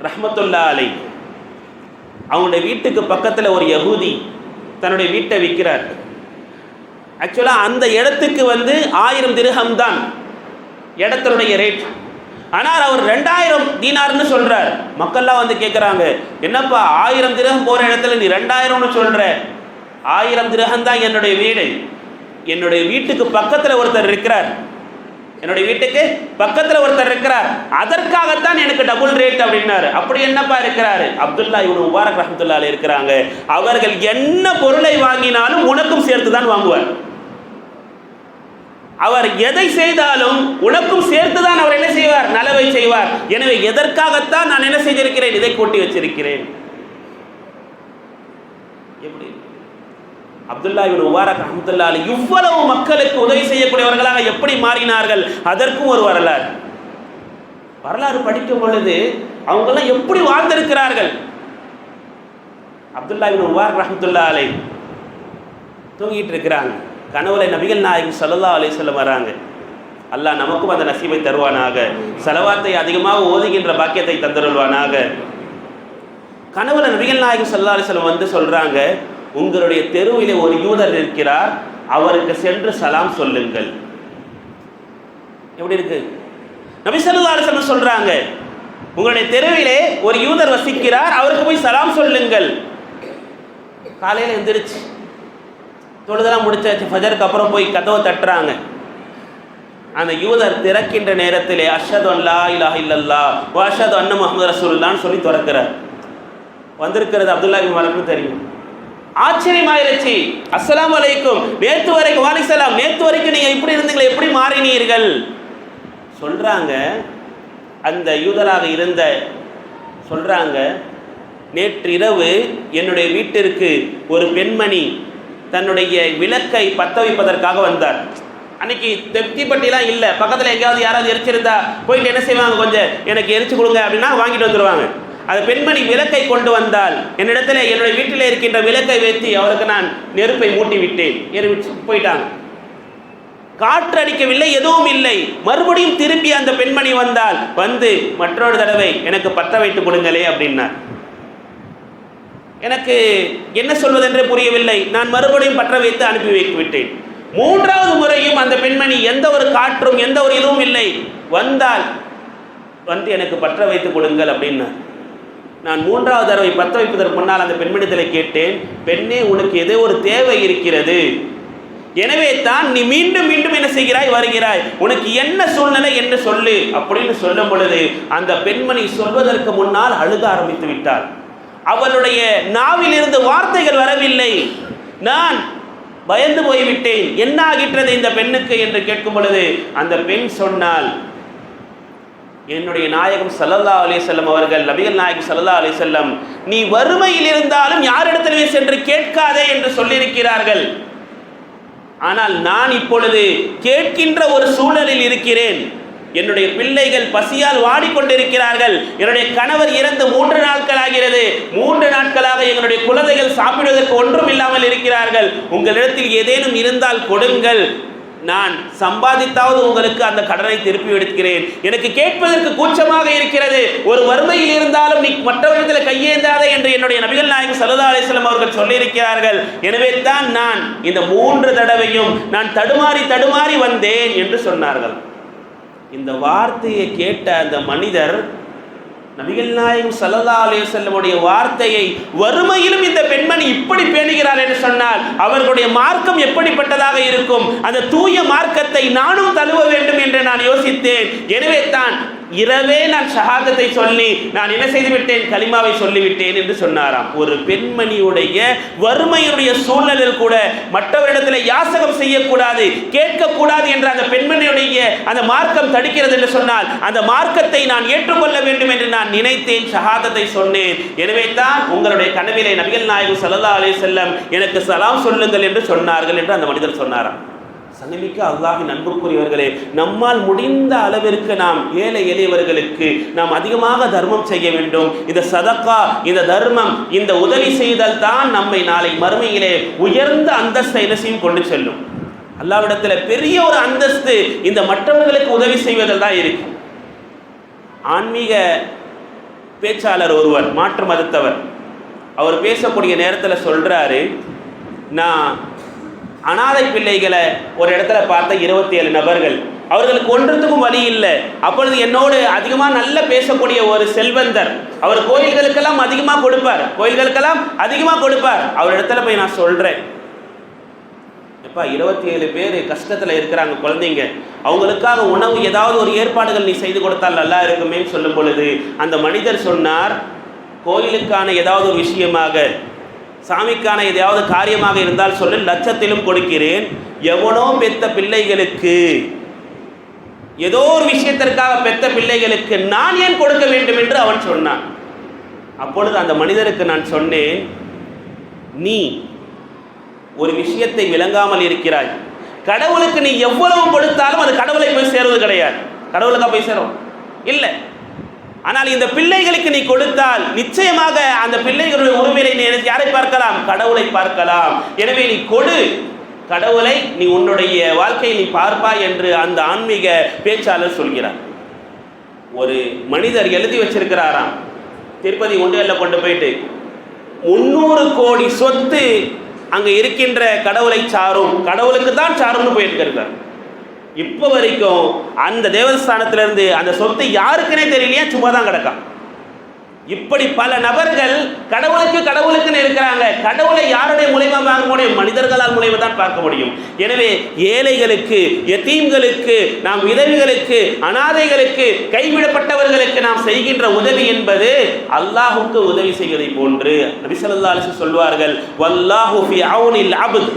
ரஹ்மத்துல்லாஹி அலைஹி, அவங்களுடைய வீட்டுக்கு பக்கத்தில் ஒரு யஹூதி தன்னுடைய வீட்டை விற்கிறார். ஆக்சுவலாக அந்த இடத்துக்கு 1000 திர்ஹம் தான் இடத்தினுடைய ரேட். ஆனால் அவர் 2000 தீனார்னு சொல்றார். மக்கள்லாம் கேட்குறாங்க, என்னப்பா 1000 திர்ஹம் போகிற இடத்துல நீ 2000ன்னு சொல்ற? 1000 திர்ஹம் தான் என்னுடைய வீடு. என்னுடைய வீட்டுக்கு பக்கத்தில் ஒருத்தர் இருக்கிறார், என்னுடைய வீட்டுக்கு பக்கத்தில் ஒருத்தர் இருக்கிறார், அதற்காகத்தான் எனக்கு டபுள் ரேட் அப்படின்னாரு. அப்படி என்னப்பா இருக்கிறாரு? அப்துல்லா இப்னு முபாரக் ரஹ்மத்துல்லாஹி அலைஹி இருக்கிறாங்க. அவர்கள் என்ன பொருளை வாங்கினாலும் உனக்கும் சேர்த்து தான் வாங்குவார். அவர் எதை செய்தாலும் உனக்கும் சேர்த்துதான் அவர் என்ன செய்வார், நலவை செய்வார். எனவே எதற்காகத்தான் நான் என்ன செய்திருக்கிறேன், இதை கூட்டி வச்சிருக்கிறேன். எப்படி அப்துல்லா இப்னு முபாரக் ரஹ்மத்துல்லாஹி அலைஹி இவ்வளவு மக்களுக்கு உதவி செய்யக்கூடியவர்களாக எப்படி மாறினார்கள்? அதற்கும் ஒரு வரலாறு படிக்கும் பொழுது அவங்கெல்லாம் எப்படி வாழ்ந்திருக்கிறார்கள். அப்துல்லா இப்னு முபாரக் ரஹ்மத்துல்லாஹி அலைஹி தூங்கிட்டு இருக்கிறாங்க. கனவுல நபிகள் நாயகம் ஸல்லல்லாஹு அலைஹி வஸல்லம் வராங்க. அல்லாஹ் நமக்கும் அந்த நசீபை தருவானாக, ஸலவாத்தை அதிகமாக ஓதுகின்ற பாக்கியத்தை தந்தருள்வானாக. கனவுல நபிகள் நாயகம் ஸல்லல்லாஹு அலைஹி வஸல்லம் சொல்றாங்க, உங்களுடைய தெருவிலே ஒரு யூதர் இருக்கிறார், அவருக்கு சென்று சலாம் சொல்லுங்கள். எப்படி இருக்கு? நபி ஸல்லல்லாஹு அலைஹி வஸல்லம் சொல்றாங்க, உங்களுடைய தெருவிலே ஒரு யூதர் வசிக்கிறார், அவருக்கு போய் சலாம் சொல்லுங்கள். காலையில் எந்திரிச்சு தொழுதெல்லாம் முடிச்சாச்சு, ஃபஜருக்கு அப்புறம் போய் கதவை தட்டுறாங்க. அந்த யூதர் திறக்கின்ற நேரத்திலே அஷ்ஹது அல்லா இலாஹ இல்லல்லாஹ் வ அஷ்ஹது அன்ன முஹம்மது ரசூலுல்லாஹ்னு சொல்லி திறக்கிறார். வந்திருக்கிறது அப்துல்லாஹ் இப்னு மலக்கு தெரியும். ஆச்சரியமாயிருச்சு. அஸ்ஸலாமு அலைக்கும், நேற்று வரைக்கும் வாலிசலாம், நேற்று வரைக்கும் நீங்க இப்படி இருந்தீங்களே, எப்படி மாறினீர்கள் சொல்றாங்க. அந்த யூதராக இருந்த சொல்றாங்க, நேற்று இரவு என்னுடைய வீட்டிற்கு ஒரு பெண்மணி தன்னுடைய விளக்கை பற்ற வைப்பதற்காக வந்தார். அன்னைக்கு தெப்தி பட்டிலாம் இல்லை, பக்கத்தில் எங்கேயாவது யாராவது எரிச்சிருந்தா போயிட்டு என்ன செய்வாங்க, கொஞ்சம் எனக்கு எரிச்சு கொடுங்க அப்படின்னா வாங்கிட்டு வந்துடுவாங்க. அது பெண்மணி விளக்கை கொண்டு வந்தால் என்னிடத்தில் என்னுடைய வீட்டில் இருக்கின்ற விளக்கை வைத்து அவருக்கு நான் நெருப்பை மூட்டி விட்டேன். போயிட்டாங்க. காற்று அடிக்கவில்லை, எதுவும் இல்லை. மறுபடியும் திரும்பி அந்த பெண்மணி வந்தால் வந்து மற்றொரு தடவை எனக்கு பற்ற வைத்து கொடுங்களே அப்படின்னார். எனக்கு என்ன சொல்வதென்றே புரியவில்லை. நான் மறுபடியும் பற்ற வைத்து அனுப்பி வைத்து விட்டேன். மூன்றாவது முறையும் அந்த பெண்மணி எந்த ஒரு காற்றும் எந்த ஒரு இதுவும் இல்லை, வந்தால் வந்து எனக்கு பற்ற வைத்து கொடுங்கள் அப்படின்னார். நான் மூன்றாவது தடவை பற்ற வைப்பதற்கு முன்னால் அந்த பெண்மணியத்தில் கேட்டேன், பெண்ணே உனக்கு ஏதோ ஒரு தேவை இருக்கிறது, எனவே தான் நீ மீண்டும் மீண்டும் என்ன செய்கிறாய், வருகிறாய், உனக்கு என்ன சூழ்நிலை என்று சொல்லு அப்படின்னு சொல்லும் பொழுது அந்த பெண்மணி சொல்வதற்கு முன்னால் அழுக ஆரம்பித்து விட்டாள். அவளுடைய நாவில் இருந்து வார்த்தைகள் வரவில்லை. நான் பயந்து போய்விட்டேன், என்ன ஆகின்றது இந்த பெண்ணுக்கு என்று கேட்கும் பொழுது அந்த பெண் சொன்னால், என்னுடைய நாயகம் ஸல்லல்லாஹு அலைஹி வஸல்லம் அவர்கள், நபிகள் நாயகம் ஸல்லல்லாஹு அலைஹி வஸல்லம், நீ வறுமையில் இருந்தாலும் யாரிடத்திலே சென்று கேட்காதே என்று சொல்லியிருக்கிறார்கள். ஆனால் நான் இப்பொழுது கேட்கின்ற ஒரு சூழலில் இருக்கிறேன். என்னுடைய பிள்ளைகள் பசியால் வாடிக்கொண்டிருக்கிறார்கள். என்னுடைய கணவர் இறந்து 3 நாட்கள் ஆகிறது. 3 நாட்களாக எங்களுடைய குழந்தைகள் சாப்பிடுவதற்கு ஒன்றும் இல்லாமல் இருக்கிறார்கள். உங்களிடத்தில் ஏதேனும் இருந்தால் கொடுங்கள், நான் சம்பாதித்தாவது உங்களுக்கு அந்த கடனை திருப்பி எடுக்கிறேன். எனக்கு கேட்பதற்கு கூச்சமாக இருக்கிறது. ஒரு வறுமையில் இருந்தாலும் நீ மற்றவர்களிடத்தில் கையேந்தாதே என்று என்னுடைய நபிகள் நாயகம் ஸல்லல்லாஹு அலைஹி வஸல்லம் அவர்கள் சொல்லியிருக்கிறார்கள். எனவே தான் நான் இந்த 3 தடவையும் நான் தடுமாறி வந்தேன் என்று சொன்னார்கள். இந்த வார்த்தையை கேட்ட அந்த மனிதர், நபிகள் நாயகம் ஸல்லல்லாஹு அலைஹி வஸல்லமுடைய வார்த்தையை வறுமையிலும் இந்த பெண்மணி இப்படி பேணுகிறார் என்று சொன்னால் அவர்களுடைய மார்க்கம் எப்படிப்பட்டதாக இருக்கும்? அந்த தூய மார்க்கத்தை நானும் தழுவ வேண்டும் என்று நான் யோசித்தேன். எனவே தான் இரவே நான் ஷஹாதத்தை சொல்லி நான் என்ன செய்து விட்டேன், கலிமாவை சொல்லிவிட்டேன் என்று சொன்னாராம். ஒரு பெண்மணியுடைய வறுமையுடைய சூழலில் கூட மற்றவரிடத்தில் யாசகம் செய்யக்கூடாது, கேட்கக்கூடாது என்ற அந்த பெண்மணியுடைய அந்த மார்க்கம் தடுக்கிறது என்று சொன்னால் அந்த மார்க்கத்தை நான் ஏற்றுக்கொள்ள வேண்டும் என்று நான் நினைத்தேன், ஷஹாதத்தை சொன்னேன். எனவே தான் உங்களுடைய கனவிலே நபிகள் நாயகம் ஸல்லல்லாஹு அலைஹி வஸல்லம் எனக்கு சலாம் சொல்லுங்கள் என்று சொன்னார்கள் என்று அந்த மனிதர் சொன்னாராம். சங்கமிக்க அல்லாஹ்வின் அன்புக்குரியவர்களே, நம்மால் முடிந்த அளவிற்கு நாம் ஏழை எளியவர்களுக்கு நாம் அதிகமாக தர்மம் செய்ய வேண்டும். இந்த சதக்கா, இந்த தர்மம், இந்த உதவி செய்தல் தான் நம்மை நாளை மறுமையிலே உயர்ந்த அந்தஸ்தை என்ன கொண்டு செல்லும். அல்லாஹ்விடத்தில் பெரிய ஒரு அந்தஸ்து இந்த மற்றவர்களுக்கு உதவி செய்வதில் தான் இருக்கு. ஆன்மீக பேச்சாளர் ஒருவர், மாற்று மதத்தவர், அவர் பேசக்கூடிய நேரத்தில் சொல்றாரு, நான் அனாதை பிள்ளைகளை ஒரு இடத்துல பார்த்த 27 நபர்கள், அவர்களுக்கு ஒன்றத்துக்கும் வழி இல்லை. அப்பொழுது என்னோடு அதிகமாக நல்ல பேசக்கூடிய ஒரு செல்வந்தர், அவர் கோயில்களுக்கெல்லாம் அதிகமாக கொடுப்பார். அவர் இடத்துல போய் நான் சொல்றேன், எப்பா 27 பேர் கஷ்டத்தில் இருக்கிறாங்க, குழந்தைங்க, அவங்களுக்காக உணவு ஏதாவது ஒரு ஏற்பாடுகள் நீ செய்து கொடுத்தால் நல்லா இருக்குமே சொல்லும் பொழுது அந்த மனிதர் சொன்னார், கோயிலுக்கான ஏதாவது ஒரு விஷயமாக, சாமிக்கான எதையாவது காரியமாக இருந்தால் சொல்லு, லட்சத்திலும் கொடுக்கிறேன். எவனோ பெத்த பிள்ளைகளுக்கு, ஏதோ ஒரு விஷயத்திற்காக பெத்த பிள்ளைகளுக்கு நான் ஏன் கொடுக்க வேண்டும் என்று அவன் சொன்னான். அப்பொழுது அந்த மனிதருக்கு நான் சொன்னேன், நீ ஒரு விஷயத்தை விளங்காமல் இருக்கிறாய். கடவுளுக்கு நீ எவ்வளவு கொடுத்தாலும் அது கடவுளை போய் சேருவது கிடையாது. கடவுளுக்கா போய் சேரும்? இல்லை. ஆனால் இந்த பிள்ளைகளுக்கு நீ கொடுத்தால் நிச்சயமாக அந்த பிள்ளைகளுடைய உரிமையை நீ யாரை பார்க்கலாம்? கடவுளை பார்க்கலாம். எனவே நீ கொடு, கடவுளை நீ உன்னுடைய வாழ்க்கையை நீ பார்ப்பாய் என்று அந்த ஆன்மீக பேச்சாளர் சொல்கிறார். ஒரு மனிதர் எழுதி வச்சிருக்கிறாராம், திருப்பதி ஒன்றியல்ல கொண்டு போயிட்டு 300 கோடி சொத்து அங்கே இருக்கின்ற கடவுளை சாரும், கடவுளுக்கு தான் சாரும்னு போயிருக்கிறார். இப்போ வரைக்கும் அந்த தேவஸ்தானத்திலிருந்து அந்த சொத்து யாருக்குன்னே தெரியலையா, சும்மா தான் கிடக்கான். இப்படி பல நபர்கள் கடவுளுக்குன்னு இருக்கிறாங்க. கடவுளை யாருடைய மூலமா பார்க்க முடியும்? மனிதர்களால் மூலமா தான் பார்க்க முடியும். எனவே ஏழைகளுக்கு, யதீம்களுக்கு, நாம் விதவைகளுக்கு, அனாதைகளுக்கு, கைவிடப்பட்டவர்களுக்கு நாம் செய்கின்ற உதவி என்பது அல்லாஹ்வுக்கு உதவி செய்வதை போன்று. நபி ஸல்லல்லாஹு அலைஹி வஸல்லம் சொல்வார்கள், வல்லாஹு ஃபி அவுனில் அப்த்.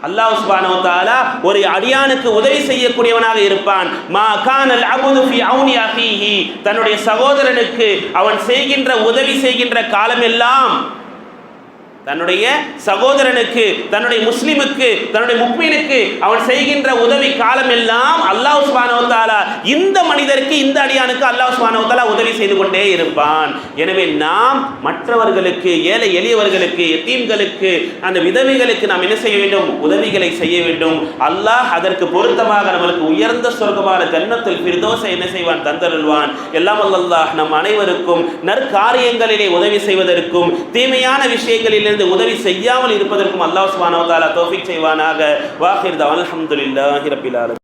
அல்லாஹ் சுப்ஹானஹு வ தஆலா ஒரு அடியானுக்கு உதவி செய்யக்கூடியவனாக இருப்பான். மா கானல் அப்து ஃபி அவுனி அஹீஹி, தன்னுடைய சகோதரனுக்கு அவன் செய்கின்ற உதவி செய்கின்ற காலமெல்லாம், தன்னுடைய சகோதரனுக்கு, தன்னுடைய முஸ்லிமுக்கு, தன்னுடைய முக்மீனுக்கு அவன் செய்கின்ற உதவி காலம் எல்லாம் அல்லாஹ் சுப்ஹானஹு வ தஆலா இந்த மனிதருக்கு, இந்த அடியானுக்கு அல்லாஹ் சுப்ஹானஹு வ தஆலா உதவி செய்து கொண்டே இருப்பான். எனவே நாம் மற்றவர்களுக்கு, ஏழை எளியவர்களுக்கு, யதீம்களுக்கு, அந்த விதவைகளுக்கு நாம் என்ன செய்ய வேண்டும்? உதவிகளை செய்ய வேண்டும். அல்லாஹ் அதற்கு பொருத்தமாக நம்மளுக்கு உயர்ந்த சொர்க்கமான ஜன்னத்துல் ஃபிர்தௌஸை என்ன செய்வான்? தந்தருள்வான். எல்லாம் அல்லாஹ் நம் அனைவருக்கும் நற்காரியங்களிலே உதவி செய்வதற்கும், தீமையான விஷயங்களில் உதவி செய்யாமல் இருப்பதற்கும் அல்லாஹ் சுப்ஹானஹு வ தஆலா தௌஃபீக் செய்வானாக. வாஹிர் தஅவானா அல்ஹம்துலில்லாஹி ரப்பில் ஆலமீன்.